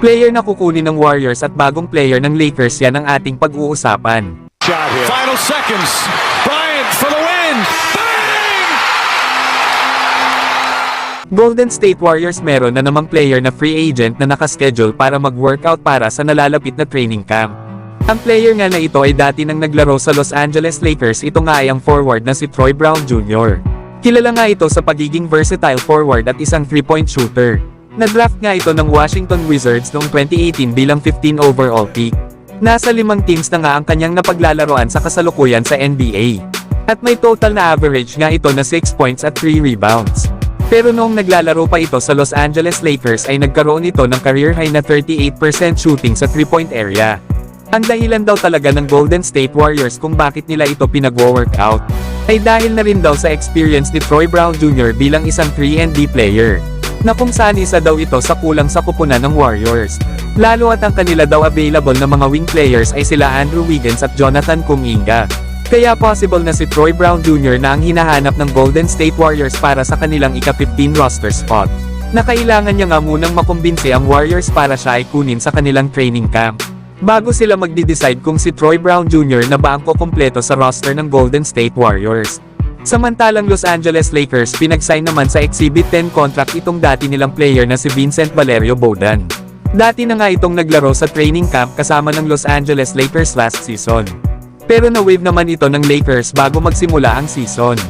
Player na kukunin ng Warriors at bagong player ng Lakers, yan ang ating pag-uusapan. Final seconds. Bryant for the win. Bang! Golden State Warriors meron na namang player na free agent na nakaschedule para mag-workout para sa nalalapit na training camp. Ang player nga na ito ay dati nang naglaro sa Los Angeles Lakers. Ito nga ay ang forward na si Troy Brown Jr. Kilala nga ito sa pagiging versatile forward at isang 3-point shooter. Na-draft nga ito ng Washington Wizards noong 2018 bilang 15 overall pick. Nasa 5 teams na nga ang kanyang napaglalaroan sa kasalukuyan sa NBA. At may total na average nga ito na 6 points at 3 rebounds. Pero noong naglalaro pa ito sa Los Angeles Lakers ay nagkaroon ito ng career high na 38% shooting sa 3-point area. Ang dahilan daw talaga ng Golden State Warriors kung bakit nila ito pinag-workout ay dahil na rin daw sa experience ni Troy Brown Jr. bilang isang 3-and-D player, na kung saan isa daw ito sa kulang sa kupunan ng Warriors. Lalo at ang kanila daw available na mga wing players ay sila Andrew Wiggins at Jonathan Kuminga. Kaya possible na si Troy Brown Jr. na ang hinahanap ng Golden State Warriors para sa kanilang ika-15 roster spot, na kailangan niya nga munang makumbinse ang Warriors para siya ay kunin sa kanilang training camp, bago sila magde-decide kung si Troy Brown Jr. na ba ang kukumpleto sa roster ng Golden State Warriors. Samantalang Los Angeles Lakers pinag-sign naman sa Exhibit 10 contract itong dati nilang player na si Vincent Valerio Bodan. Dati na nga itong naglaro sa training camp kasama ng Los Angeles Lakers last season. Pero na-waive naman ito ng Lakers bago magsimula ang season.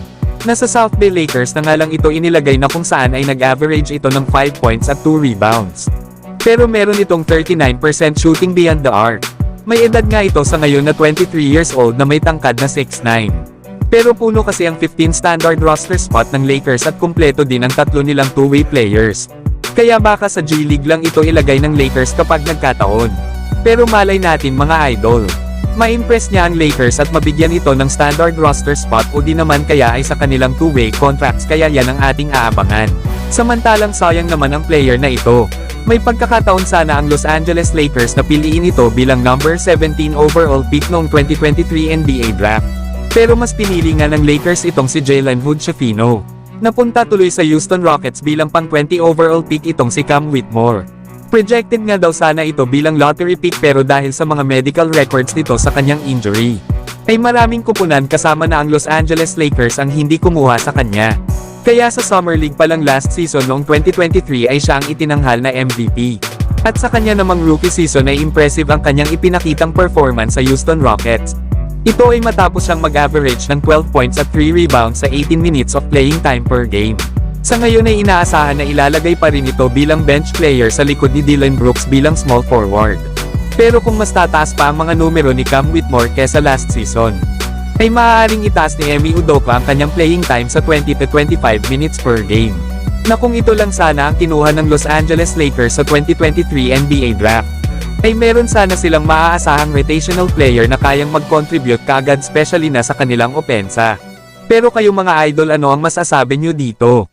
Nasa South Bay Lakers na nga lang ito inilagay na kung saan ay nag-average ito ng 5 points at 2 rebounds. Pero meron itong 39% shooting beyond the arc. May edad nga ito sa ngayon na 23 years old na may tangkad na 6'9". Pero puno kasi ang 15 standard roster spot ng Lakers at kumpleto din ang tatlo nilang two-way players. Kaya baka sa G League lang ito ilagay ng Lakers kapag nagkataon. Pero malay natin mga idol, ma-impress niya ang Lakers at mabigyan ito ng standard roster spot o di naman kaya ay sa kanilang two-way contracts, kaya yan ang ating aabangan. Samantalang sayang naman ang player na ito. May pagkakataon sana ang Los Angeles Lakers na piliin ito bilang number 17 overall pick noong 2023 NBA Draft. Pero mas pinili nga ng Lakers itong si Jalen Hood-Schifino. Napunta tuloy sa Houston Rockets bilang pang 20 overall pick itong si Cam Whitmore. Projected nga daw sana ito bilang lottery pick, pero dahil sa mga medical records nito sa kanyang injury, ay maraming kupunan kasama na ang Los Angeles Lakers ang hindi kumuha sa kanya. Kaya sa Summer League pa lang last season noong 2023 ay siya ang itinanghal na MVP. At sa kanya namang rookie season ay impressive ang kanyang ipinakitang performance sa Houston Rockets. Ito ay matapos siyang mag-average ng 12 points at 3 rebounds sa 18 minutes of playing time per game. Sa ngayon ay inaasahan na ilalagay pa rin ito bilang bench player sa likod ni Dillon Brooks bilang small forward. Pero kung mas tataas pa ang mga numero ni Cam Whitmore kesa last season, ay maaaring itaas ni Emi Udoka ang kanyang playing time sa 20 to 25 minutes per game, na kung ito lang sana ang kinuha ng Los Angeles Lakers sa 2023 NBA Draft, ay meron sana silang maaasahang rotational player na kayang mag-contribute kaagad, especially na sa kanilang opensa. Pero kayo mga idol, ano ang masasabi nyo dito?